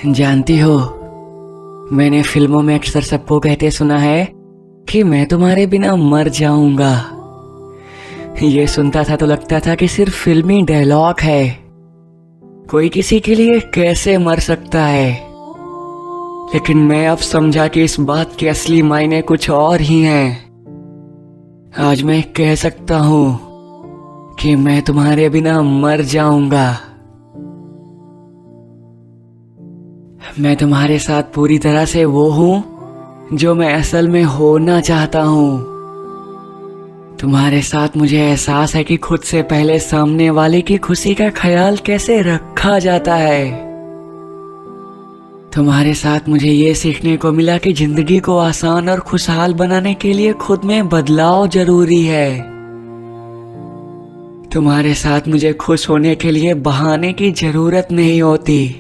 जानती हो, मैंने फिल्मों में अक्सर सबको कहते सुना है कि मैं तुम्हारे बिना मर जाऊंगा। ये सुनता था तो लगता था कि सिर्फ फिल्मी डायलॉग है, कोई किसी के लिए कैसे मर सकता है। लेकिन मैं अब समझा कि इस बात के असली मायने कुछ और ही हैं। आज मैं कह सकता हूं कि मैं तुम्हारे बिना मर जाऊंगा। मैं तुम्हारे साथ पूरी तरह से वो हूं जो मैं असल में होना चाहता हूं। तुम्हारे साथ मुझे एहसास है कि खुद से पहले सामने वाले की खुशी का ख्याल कैसे रखा जाता है। तुम्हारे साथ मुझे ये सीखने को मिला कि जिंदगी को आसान और खुशहाल बनाने के लिए खुद में बदलाव जरूरी है। तुम्हारे साथ मुझे खुश होने के लिए बहाने की जरूरत नहीं होती।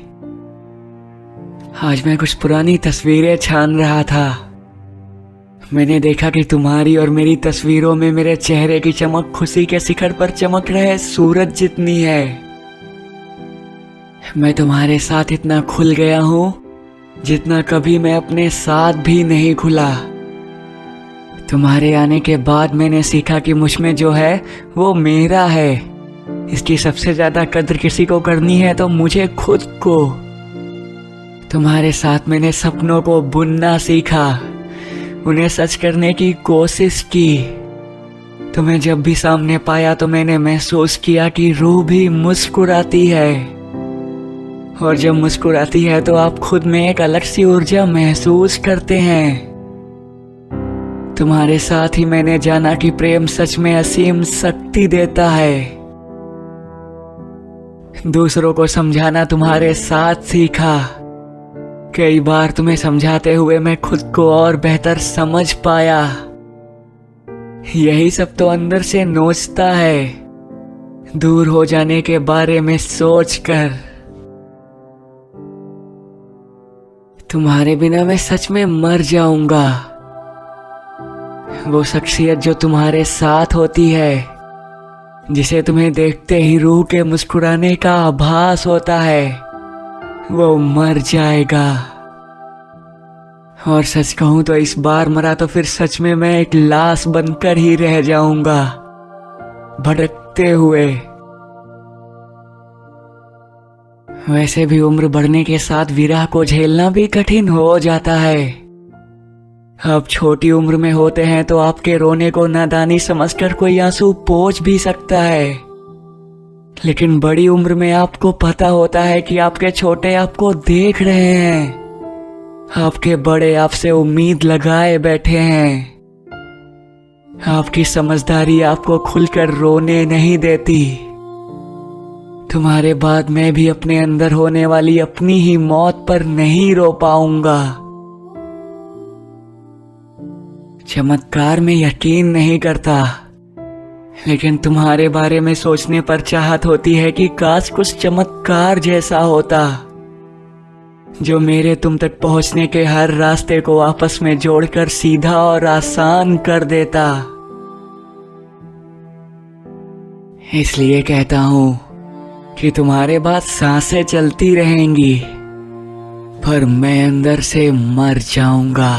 आज मैं कुछ पुरानी तस्वीरें छान रहा था। मैंने देखा कि तुम्हारी और मेरी तस्वीरों में मेरे चेहरे की चमक खुशी के शिखर पर चमक रहे सूरज जितनी है। मैं तुम्हारे साथ इतना खुल गया हूं जितना कभी मैं अपने साथ भी नहीं खुला। तुम्हारे आने के बाद मैंने सीखा कि मुझ में जो है वो मेरा है। इसकी सबसे ज्यादा कद्र किसी को करनी है तो मुझे खुद को। तुम्हारे साथ मैंने सपनों को बुनना सीखा, उन्हें सच करने की कोशिश की। तुम्हें जब भी सामने पाया तो मैंने महसूस किया कि रूह भी मुस्कुराती है, और जब मुस्कुराती है तो आप खुद में एक अलग सी ऊर्जा महसूस करते हैं। तुम्हारे साथ ही मैंने जाना कि प्रेम सच में असीम शक्ति देता है। दूसरों को समझाना तुम्हारे साथ सीखा। कई बार तुम्हें समझाते हुए मैं खुद को और बेहतर समझ पाया। यही सब तो अंदर से नोचता है, दूर हो जाने के बारे में सोचकर। तुम्हारे बिना मैं सच में मर जाऊंगा। वो शख्सियत जो तुम्हारे साथ होती है, जिसे तुम्हें देखते ही रूह के मुस्कुराने का आभास होता है, वो मर जाएगा। और सच कहूं तो इस बार मरा तो फिर सच में मैं एक लाश बनकर ही रह जाऊंगा, भटकते हुए। वैसे भी उम्र बढ़ने के साथ विरह को झेलना भी कठिन हो जाता है। अब छोटी उम्र में होते हैं तो आपके रोने को नादानी समझकर कोई आंसू पोंछ भी सकता है, लेकिन बड़ी उम्र में आपको पता होता है कि आपके छोटे आपको देख रहे हैं, आपके बड़े आपसे उम्मीद लगाए बैठे हैं। आपकी समझदारी आपको खुलकर रोने नहीं देती। तुम्हारे बाद मैं भी अपने अंदर होने वाली अपनी ही मौत पर नहीं रो पाऊंगा। चमत्कार में यकीन नहीं करता, लेकिन तुम्हारे बारे में सोचने पर चाहत होती है कि काश कुछ चमत्कार जैसा होता, जो मेरे तुम तक पहुंचने के हर रास्ते को आपस में जोड़कर सीधा और आसान कर देता। इसलिए कहता हूं कि तुम्हारे बाद सांसें चलती रहेंगी, पर मैं अंदर से मर जाऊंगा।